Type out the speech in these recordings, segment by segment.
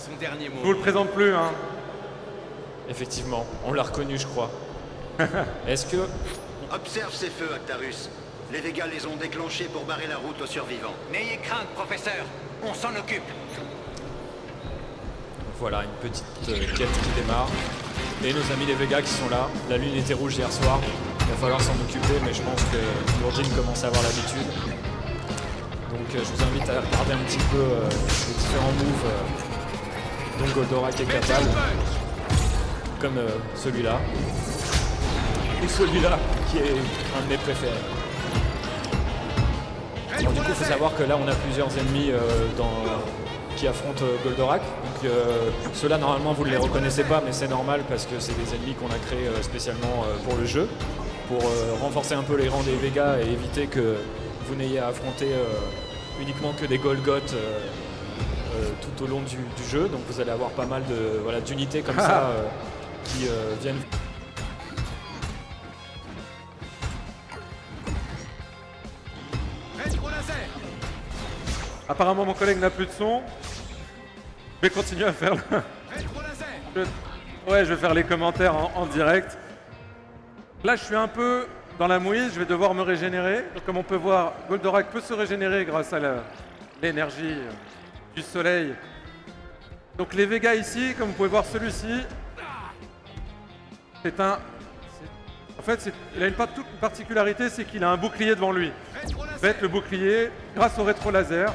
son dernier mot. Je vous le présente plus, hein. Effectivement, on l'a reconnu, je crois. Est-ce que... Observe ces feux, Actarus. Les Végas les ont déclenchés pour barrer la route aux survivants. N'ayez crainte, professeur. On s'en occupe. Voilà, une petite quête qui démarre. Et nos amis les Végas qui sont là. La lune était rouge hier soir. Il va falloir s'en occuper, mais je pense que Nordine commence à avoir l'habitude. Donc je vous invite à regarder un petit peu les différents moves dont Goldorak est capable. Comme celui-là. Ou celui-là, qui est un de mes préférés. Alors, du coup, il faut savoir que là, on a plusieurs ennemis qui affrontent Goldorak. Donc, ceux-là, normalement, vous ne les reconnaissez pas, mais c'est normal parce que c'est des ennemis qu'on a créés spécialement pour le jeu, pour renforcer un peu les rangs des Végas et éviter que vous n'ayez à affronter uniquement que des Golgoths tout au long du jeu. Donc, vous allez avoir pas mal d'unités comme ça qui viennent. Apparemment, mon collègue n'a plus de son. Je vais continuer à faire je vais faire les commentaires en direct. Là, je suis un peu dans la mouise, je vais devoir me régénérer. Donc, comme on peut voir, Goldorak peut se régénérer grâce à l'énergie du soleil. Donc, les Végas ici, comme vous pouvez voir, celui-ci, en fait, il a une particularité, c'est qu'il a un bouclier devant lui. Faites le bouclier grâce au rétro laser.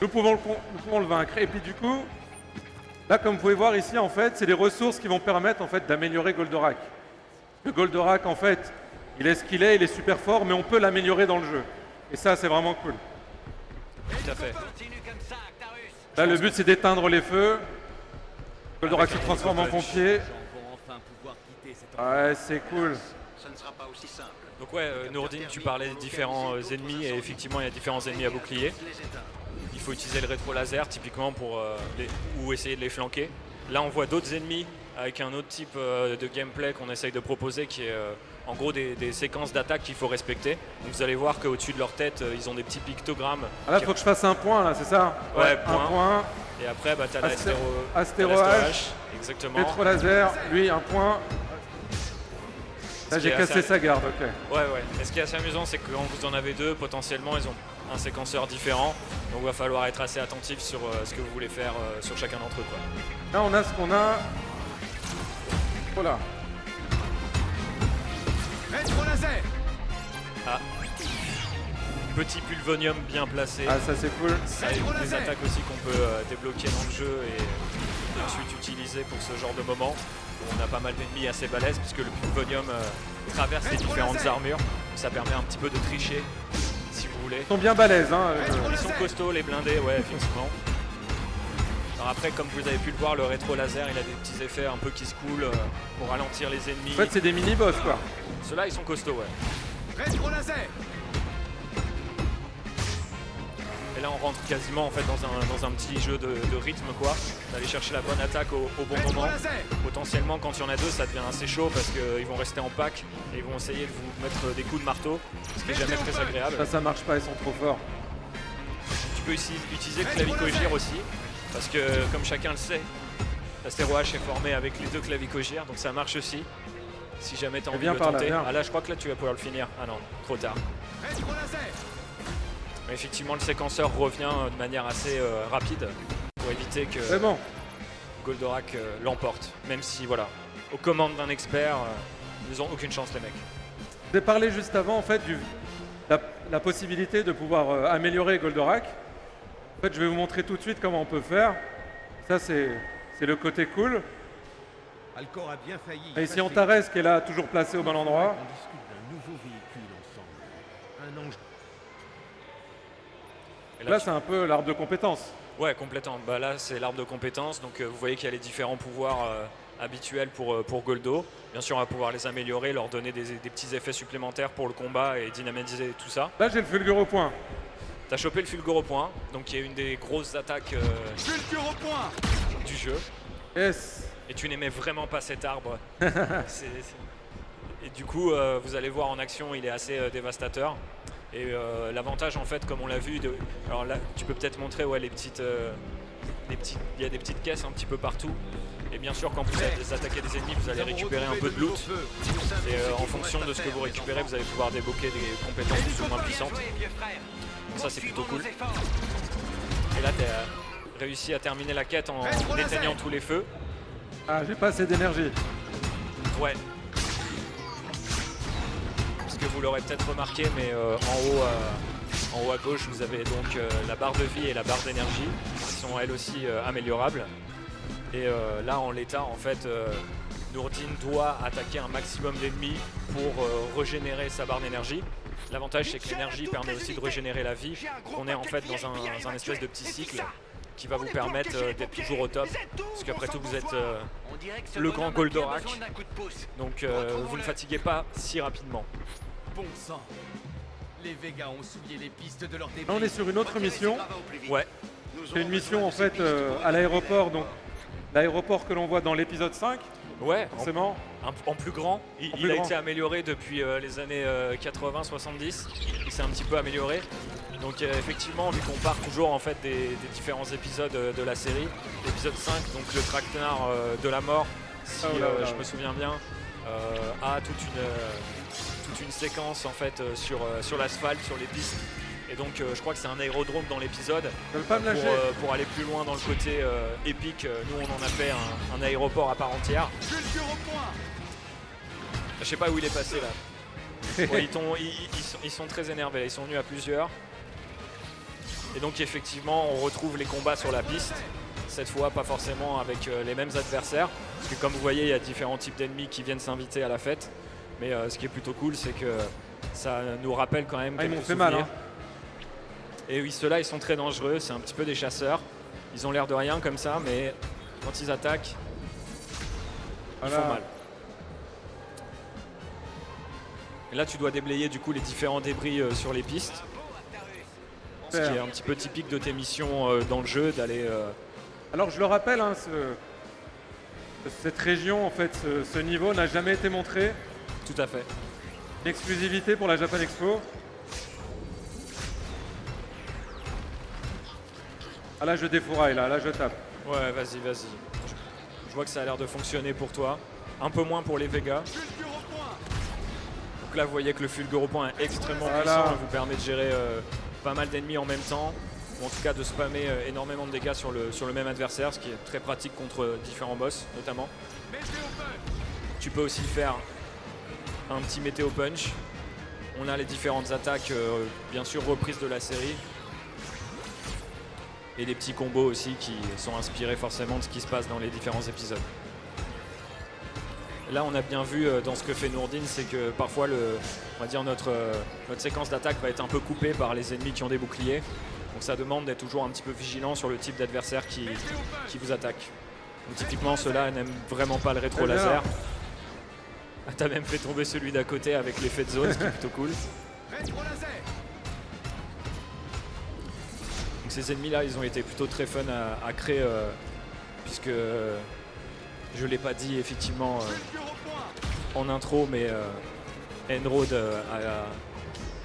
Nous pouvons le vaincre. Et puis du coup, là, comme vous pouvez voir ici, en fait, c'est des ressources qui vont permettre en fait d'améliorer Goldorak. Le Goldorak, en fait, il est ce qu'il est, il est super fort, mais on peut l'améliorer dans le jeu. Et ça, c'est vraiment cool. Tout à fait. Là, le but, c'est d'éteindre les feux. Goldorak se transforme en pompier. Ouais, c'est cool. Ça ne sera pas aussi simple. Donc ouais, Nourdine, tu parlais des différents ennemis, et effectivement, il y a différents ennemis à bouclier. Il faut utiliser le rétro laser typiquement ou essayer de les flanquer. Là, on voit d'autres ennemis avec un autre type de gameplay qu'on essaye de proposer qui est en gros des séquences d'attaque qu'il faut respecter. Donc vous allez voir qu'au-dessus de leur tête, ils ont des petits pictogrammes. Ah là, il faut que je fasse un point, là, c'est ça? Ouais, un point. Et après, tu as Astéro H. Exactement. Rétro laser, lui, un point. Là, j'ai cassé sa garde, ok. Ouais. Et ce qui est assez amusant, c'est que quand vous en avez deux, potentiellement, ils ont un séquenceur différent. Donc, il va falloir être assez attentif sur ce que vous voulez faire sur chacun d'entre eux, quoi. Là, on a ce qu'on a. Voilà. Ah. Petit pulvonium bien placé. Ah, ça, c'est cool. Ça a des attaques aussi qu'on peut débloquer dans le jeu et ensuite utiliser pour ce genre de moment. On a pas mal d'ennemis assez balèzes puisque le pulvonium traverse les différentes armures. Ça permet un petit peu de tricher si vous voulez. Ils sont bien balèzes, hein. Ils sont costauds les blindés, ouais, effectivement. Alors après, comme vous avez pu le voir, le rétro laser, il a des petits effets un peu qui se coulent pour ralentir les ennemis. En fait, c'est des mini-boss, quoi. Ceux-là, ils sont costauds, ouais. Et là, on rentre quasiment en fait dans un petit jeu de rythme, quoi. D'aller chercher la bonne attaque au bon moment. Potentiellement, quand il y en a deux, ça devient assez chaud parce qu'ils vont rester en pack et ils vont essayer de vous mettre des coups de marteau, ce qui n'est jamais très agréable. Ça marche pas, ils sont trop forts. Tu peux ici utiliser le clavicogire aussi, parce que comme chacun le sait, l'Astéro H est formé avec les deux clavicogires, donc ça marche aussi. Si jamais tu as envie de le tenter. Ah là, je crois que là, tu vas pouvoir le finir. Ah non, trop tard. Mais effectivement, le séquenceur revient de manière assez rapide pour éviter que Goldorak l'emporte. Même si, voilà, aux commandes d'un expert, ils n'ont aucune chance, les mecs. Je vais parler juste avant, en fait, la possibilité de pouvoir améliorer Goldorak. En fait, je vais vous montrer tout de suite comment on peut faire. Ça, c'est le côté cool. Alcor a bien failli. Et ici, Antares qui est là, toujours placé au bon endroit. On discute d'un nouveau véhicule ensemble. Un ange. Et là c'est un peu l'arbre de compétences. Ouais, complètement. Bah, là, c'est l'arbre de compétences. Donc, vous voyez qu'il y a les différents pouvoirs habituels pour Goldo. Bien sûr, on va pouvoir les améliorer, leur donner des petits effets supplémentaires pour le combat et dynamiser tout ça. Là, j'ai le fulgure au point. T'as chopé le fulgure au point, donc qui est une des grosses attaques du jeu. Yes. Et tu n'aimais vraiment pas cet arbre. Et du coup, vous allez voir en action, il est assez dévastateur. Et l'avantage en fait, comme on l'a vu, alors là tu peux peut-être montrer les petites, il y a des petites caisses un petit peu partout. Et bien sûr quand vous attaquez des ennemis, vous allez récupérer un peu de loot. Et en fonction de ce que vous récupérez, vous allez pouvoir débloquer des compétences plus ou moins puissantes. Donc ça c'est plutôt cool. Et là tu as réussi à terminer la quête en éteignant tous les feux. Ah, j'ai pas assez d'énergie. Ouais. Parce que vous l'aurez peut-être remarqué, mais en haut à gauche, vous avez donc la barre de vie et la barre d'énergie, qui sont elles aussi améliorables. Et là, en l'état, en fait, Nourdine doit attaquer un maximum d'ennemis pour régénérer sa barre d'énergie. L'avantage, c'est que l'énergie permet aussi de régénérer la vie. On est en fait dans un espèce de petit cycle qui va vous permettre d'être toujours au top. Parce qu'après tout, vous êtes le grand Goldorak. Donc vous ne fatiguez pas si rapidement. Bon sang. Les Végas ont souillé les pistes de leur débris. Là, on est sur une autre mission. Ouais, C'est une mission en fait à l'aéroport, donc l'aéroport que l'on voit dans l'épisode 5, ouais, forcément. en plus grand. Il plus a grand. été amélioré depuis les années 80-70. Il s'est un petit peu amélioré. Donc effectivement, vu qu'on part toujours en fait des différents épisodes de la série, l'épisode 5, donc le traquenard de la mort, si je me souviens bien, a toute une séquence en fait sur l'asphalte, sur les pistes. Et donc je crois que c'est un aérodrome dans l'épisode. Je veux pas me lâcher. Pour aller plus loin dans le côté épique, nous on en a fait un aéroport à part entière. Je sais pas où il est passé là. Ouais, ils sont très énervés, ils sont venus à plusieurs. Et donc effectivement on retrouve les combats sur la piste. Cette fois pas forcément avec les mêmes adversaires. Parce que comme vous voyez il y a différents types d'ennemis qui viennent s'inviter à la fête. Mais ce qui est plutôt cool c'est que ça nous rappelle quand même Ils m'ont quelques fait mal. souvenirs. Et oui, ceux-là, ils sont très dangereux, c'est un petit peu des chasseurs. Ils ont l'air de rien comme ça, mais quand ils attaquent, ils font mal. Et là, tu dois déblayer du coup les différents débris sur les pistes. Ce qui est un petit peu typique de tes missions dans le jeu, d'aller... Alors je le rappelle, hein, cette région, en fait, ce niveau n'a jamais été montré. Tout à fait. Une exclusivité pour la Japan Expo. Ah là je défouraille, là je tape. Ouais, vas-y. Je vois que ça a l'air de fonctionner pour toi. Un peu moins pour les Végas. Donc là, vous voyez que le Fulgure au point est extrêmement puissant. Il vous permet de gérer pas mal d'ennemis en même temps. Ou en tout cas de spammer énormément de dégâts sur le même adversaire, ce qui est très pratique contre différents boss, notamment. Tu peux aussi faire un petit météo punch. On a les différentes attaques, bien sûr reprises de la série. Et des petits combos aussi qui sont inspirés forcément de ce qui se passe dans les différents épisodes. Là, on a bien vu dans ce que fait Nourdine, c'est que parfois on va dire notre séquence d'attaque va être un peu coupée par les ennemis qui ont des boucliers. Donc ça demande d'être toujours un petit peu vigilant sur le type d'adversaire qui vous attaque. Donc typiquement, ceux-là n'aiment vraiment pas le rétro laser. Ah, t'as même fait tomber celui d'à côté avec l'effet de zone, ce qui est plutôt cool. Donc ces ennemis-là, ils ont été plutôt très fun à créer, puisque je ne l'ai pas dit effectivement en intro, mais Enroad a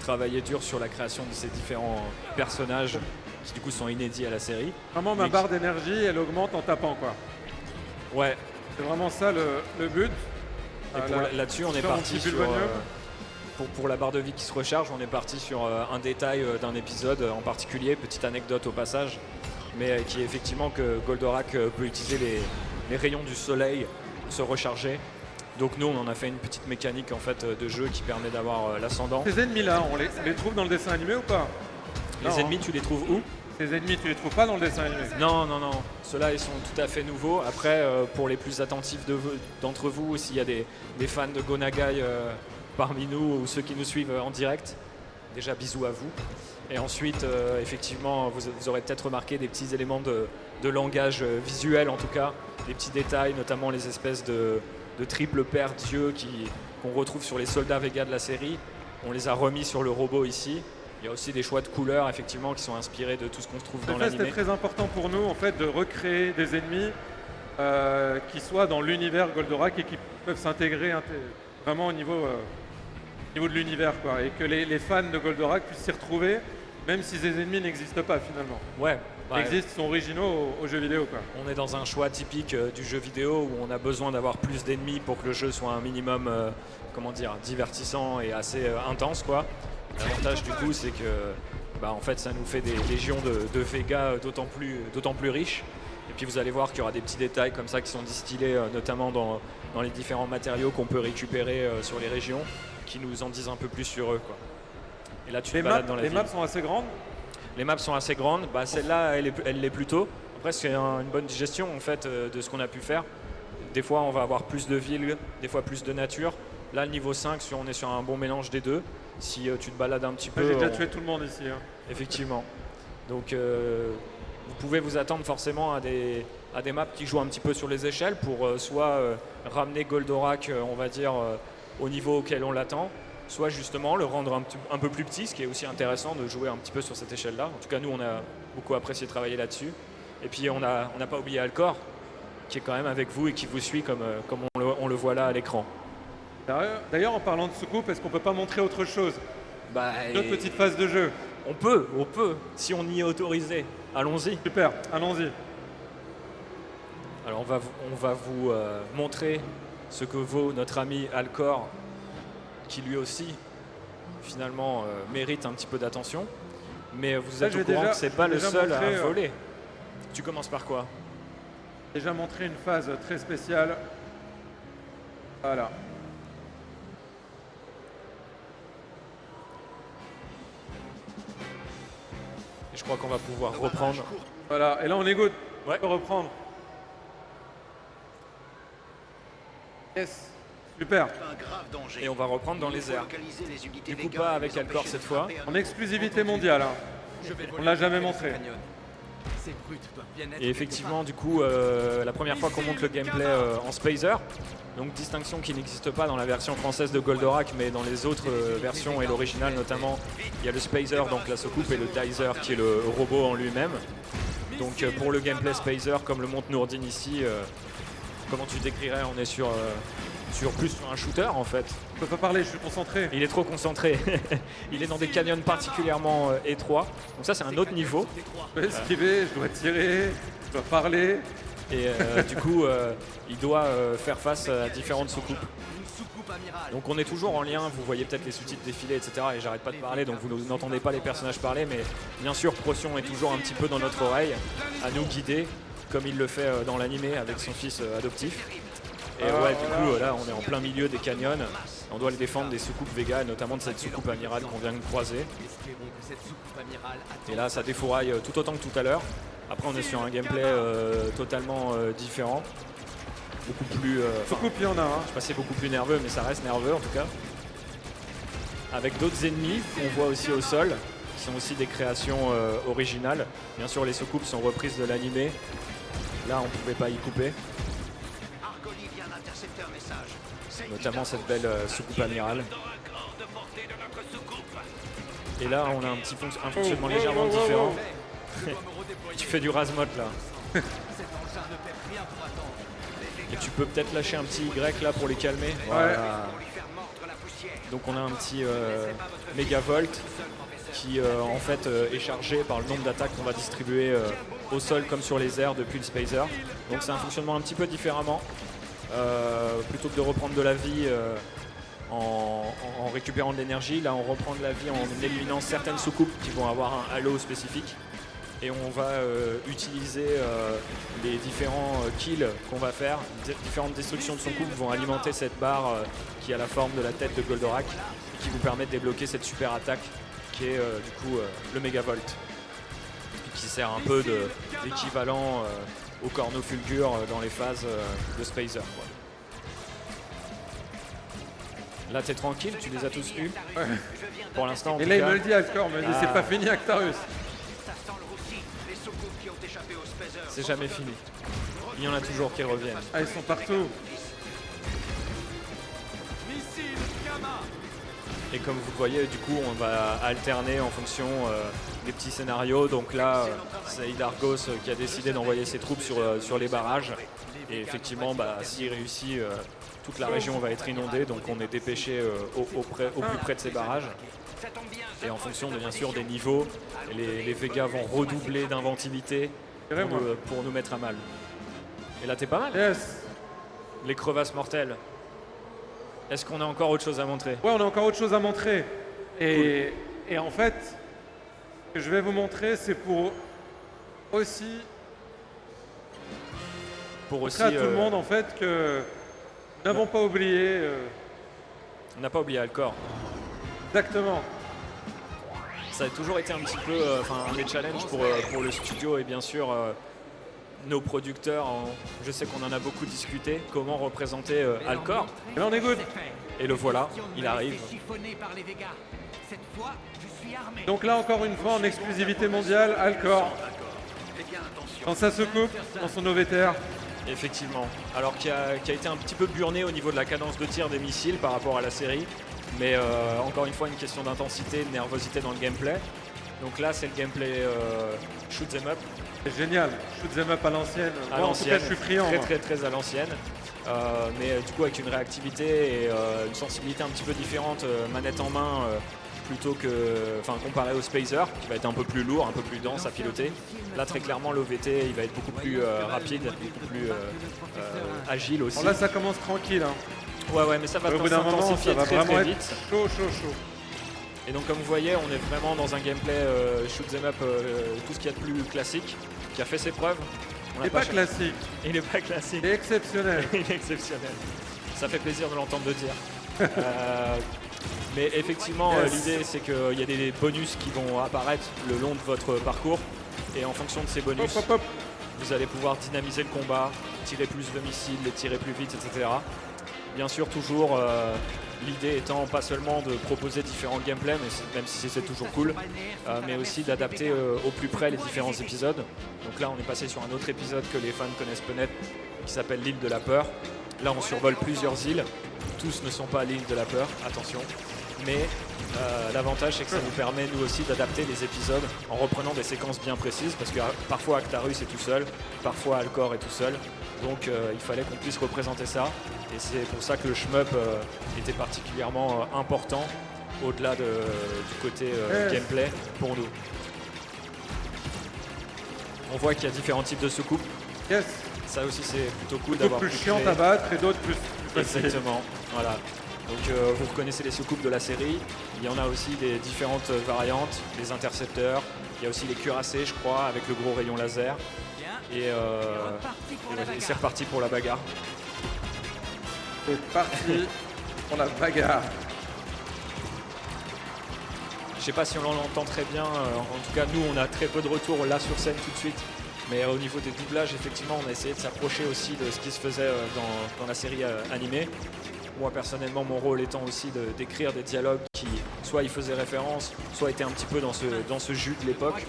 travaillé dur sur la création de ces différents personnages qui du coup sont inédits à la série. Vraiment ma barre d'énergie, elle augmente en tapant quoi. Ouais. C'est vraiment ça le but. Et là-dessus, on est parti sur... Pour la barre de vie qui se recharge, on est parti sur un détail d'un épisode en particulier, petite anecdote au passage, mais qui est effectivement que Goldorak peut utiliser les rayons du soleil pour se recharger. Donc nous, on en a fait une petite mécanique en fait de jeu qui permet d'avoir l'ascendant. Ces ennemis-là, on les trouve dans le dessin animé ou pas? Les ennemis, tu les trouves où? Ces ennemis, tu les trouves pas dans le dessin animé? Non. Ceux-là, ils sont tout à fait nouveaux. Après, pour les plus attentifs d'entre vous, s'il y a des fans de Go Nagai parmi nous ou ceux qui nous suivent en direct, déjà bisous à vous. Et ensuite, effectivement, vous aurez peut-être remarqué des petits éléments de langage visuel, en tout cas, des petits détails, notamment les espèces de triple paires d'yeux qu'on retrouve sur les soldats Véga de la série. On les a remis sur le robot ici. Il y a aussi des choix de couleurs, effectivement, qui sont inspirés de tout ce qu'on trouve dans l'animé. C'était très important pour nous, en fait, de recréer des ennemis qui soient dans l'univers Goldorak et qui peuvent s'intégrer vraiment au niveau au niveau de l'univers, quoi. Et que les fans de Goldorak puissent s'y retrouver, même si ces ennemis n'existent pas finalement. Ouais. Ils existent, sont originaux aux jeux vidéo, quoi. On est dans un choix typique du jeu vidéo où on a besoin d'avoir plus d'ennemis pour que le jeu soit un minimum, divertissant et assez intense, quoi. L'avantage du coup, c'est que en fait, ça nous fait des légions de Vega d'autant plus riches. Et puis vous allez voir qu'il y aura des petits détails comme ça qui sont distillés, notamment dans les différents matériaux qu'on peut récupérer sur les régions, qui nous en disent un peu plus sur eux, quoi. Et là, tu te balades dans la ville. Les maps sont assez grandes. Les maps sont assez grandes. Celle-là, elle l'est plutôt. Après, c'est une bonne digestion en fait de ce qu'on a pu faire. Des fois, on va avoir plus de villes, des fois plus de nature. Là, le niveau 5, on est sur un bon mélange des deux. Si tu te balades un petit peu... J'ai déjà tué tout le monde ici. Hein. Effectivement. Donc, vous pouvez vous attendre forcément à des maps qui jouent un petit peu sur les échelles pour soit ramener Goldorak, on va dire, au niveau auquel on l'attend, soit justement le rendre un peu plus petit, ce qui est aussi intéressant de jouer un petit peu sur cette échelle-là. En tout cas, nous, on a beaucoup apprécié travailler là-dessus. Et puis, on n'a pas oublié Alcor, qui est quand même avec vous et qui vous suit comme on le voit là à l'écran. D'ailleurs, en parlant de soucoupe, est-ce qu'on peut pas montrer autre chose? Une autre petite phase de jeu. On peut, si on y est autorisé. Allons-y. Super, allons-y. Alors, on va vous montrer ce que vaut notre ami Alcor, qui lui aussi, finalement, mérite un petit peu d'attention. Mais vous êtes au courant que c'est pas le seul à voler. Tu commences par quoi? Déjà montré une phase très spéciale. Voilà. Et je crois qu'on va pouvoir reprendre. Voilà, et là on est good. Ouais. On peut reprendre. Yes, super. Et on va reprendre dans les airs. Du coup, pas avec Alcor cette fois. En exclusivité mondiale. Hein. On l'a jamais montré. Et effectivement, du coup, la première fois qu'on monte le gameplay en Spacer, donc distinction qui n'existe pas dans la version française de Goldorak, mais dans les autres versions et l'original notamment, il y a le Spacer, donc la soucoupe, et le Dizer qui est le robot en lui-même. Donc pour le gameplay Spacer, comme le montre Nourdine ici, comment tu décrirais? On est sur un shooter en fait. Je peux pas parler, je suis concentré. Il est trop concentré. Il est dans des canyons particulièrement étroits. Donc ça c'est un autre niveau. Je dois esquiver, je dois tirer, je dois parler. Et du coup, il doit faire face à différentes soucoupes. Donc on est toujours en lien, vous voyez peut-être les sous-titres défiler, etc. Et j'arrête pas de parler, donc vous n'entendez pas les personnages parler, mais bien sûr Procyon est toujours un petit peu dans notre oreille, à nous guider, comme il le fait dans l'animé avec son fils adoptif. Et ouais, du coup, là, on est en plein milieu des canyons. On doit le défendre des soucoupes Vega, et notamment de cette soucoupe amirale qu'on vient de croiser. Et là, ça défouraille tout autant que tout à l'heure. Après, on est sur un gameplay totalement différent. Beaucoup plus... Soucoupe, il y en a. Hein. Je passais beaucoup plus nerveux, mais ça reste nerveux en tout cas. Avec d'autres ennemis qu'on voit aussi au sol, qui sont aussi des créations originales. Bien sûr, les soucoupes sont reprises de l'animé. Là, on ne pouvait pas y couper. Notamment cette belle soucoupe amirale. Et là, on a un fonctionnement légèrement différent. Tu fais du Razmot là. Et tu peux peut-être lâcher un petit Y là pour les calmer. Voilà. Donc on a un petit Megavolt qui en fait est chargé par le nombre d'attaques qu'on va distribuer au sol comme sur les airs depuis le Spacer. Donc c'est un fonctionnement un petit peu différemment. Plutôt que de reprendre de la vie en récupérant de l'énergie, là on reprend de la vie en éliminant certaines soucoupes qui vont avoir un halo spécifique. Et on va utiliser les différents kills qu'on va faire. Différentes destructions de soucoupes vont alimenter cette barre qui a la forme de la tête de Goldorak et qui vous permet de débloquer cette super attaque qui est du coup le Megavolt. Et qui sert un peu d'équivalent au Cornofulgur dans les phases de Spacer, quoi. Là t'es tranquille, tu les as tous eus. Ouais. Pour l'instant en Et tout là cas, il me le dit, Alcor me dit c'est pas fini Actarus. c'est jamais fini. Il y en a toujours qui reviennent. Ah ils sont partout. Et comme vous le voyez, du coup, on va alterner en fonction des petits scénarios. Donc là, c'est Hydargos qui a décidé d'envoyer ses troupes sur les barrages. Et effectivement, s'il réussit, toute la région va être inondée. Donc on est dépêché au plus près de ces barrages. Et en fonction, bien sûr, des niveaux, les Vegas vont redoubler d'inventivité pour nous mettre à mal. Et là, t'es pas mal. Yes. Les crevasses mortelles. Est-ce qu'on a encore autre chose à montrer? Ouais, on a encore autre chose à montrer. Et en fait, ce que je vais vous montrer, c'est pour aussi montrer à tout le monde en fait que nous n'avons pas oublié. On n'a pas oublié Alcor. Exactement. Ça a toujours été un petit peu un des challenges pour le studio et bien sûr nos producteurs. Je sais qu'on en a beaucoup discuté. Comment représenter Alcor. Et là, on est good. Et le voilà, il arrive. Donc là, encore une fois, en exclusivité mondiale, Alcor, dans sa soucoupe, dans son OVTR. Effectivement. Alors qui a été un petit peu burné au niveau de la cadence de tir des missiles par rapport à la série. Mais encore une fois, une question d'intensité, de nervosité dans le gameplay. Donc là, c'est le gameplay shoot 'em up. C'est génial. Shoot 'em up à l'ancienne. À Moi, en tout cas, je suis friand. Très à l'ancienne. Mais du coup, avec une réactivité et une sensibilité un petit peu différente, manette en main, plutôt que, comparé au Spacer, qui va être un peu plus lourd, un peu plus dense à piloter. Là, très clairement, l'OVT, il va être beaucoup plus rapide, beaucoup plus agile aussi. Alors là, ça commence tranquille. Hein. Ouais, mais ça va Au bout d'un moment, ça s'intensifier va très vraiment être vite. chaud. Et donc, comme vous voyez, on est vraiment dans un gameplay shoot 'em up, tout ce qu'il y a de plus classique, qui a fait ses preuves. Il n'est pas classique, Il n'est pas classique. il est exceptionnel. Il est exceptionnel. Ça fait plaisir de l'entendre le dire. Mais effectivement, l'idée, c'est qu'il y a des bonus qui vont apparaître le long de votre parcours. Et en fonction de ces bonus, Hop. vous allez pouvoir dynamiser le combat, tirer plus de missiles, les tirer plus vite, etc. Bien sûr, toujours l'idée étant pas seulement de proposer différents gameplays, même si c'est toujours cool, mais aussi d'adapter au plus près les différents épisodes. Donc là, on est passé sur un autre épisode que les fans connaissent peut-être, qui s'appelle l'île de la peur. Là, on survole plusieurs îles. Tous ne sont pas à l'île de la peur, attention. Mais l'avantage, c'est que ça nous permet, nous aussi, d'adapter les épisodes en reprenant des séquences bien précises, parce que parfois Actarus est tout seul, parfois Alcor est tout seul. Donc il fallait qu'on puisse représenter ça. Et c'est pour ça que le shmup était particulièrement important, au-delà du côté gameplay pour nous. On voit qu'il y a différents types de soucoupes. Yes. Ça aussi, c'est plutôt cool D'autres d'avoir plus pu chiantes créer. à battre et d'autres plus faciles. Exactement, voilà. Donc vous reconnaissez les soucoupes de la série. Il y en a aussi des différentes variantes, les intercepteurs. Il y a aussi les cuirassés, je crois, avec le gros rayon laser. Et c'est reparti pour la bagarre. C'est parti pour la bagarre. Je sais pas si on l'entend très bien. En tout cas, nous, on a très peu de retours là sur scène tout de suite. Mais au niveau des doublages, effectivement, on a essayé de s'approcher aussi de ce qui se faisait dans la série animée. Moi, personnellement, mon rôle étant aussi d'écrire des dialogues qui, soit y faisaient référence, soit étaient un petit peu dans ce jus de l'époque.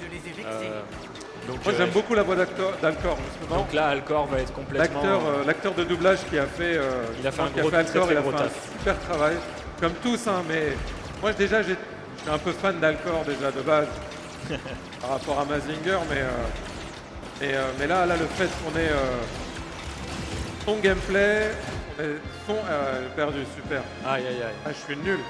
Moi, j'aime beaucoup la voix d'Alcor, justement. Donc là, Alcor va être complètement... L'acteur de doublage qui a fait, il a fait un qui a gros, fait Alcor, très il a gros fait un taf. super travail, comme tous, hein, mais moi déjà, je suis un peu fan d'Alcor déjà de base, par rapport à Mazinger, mais là, le fait qu'on ait son gameplay, son perdu, super. Aïe. Ah, je suis nul.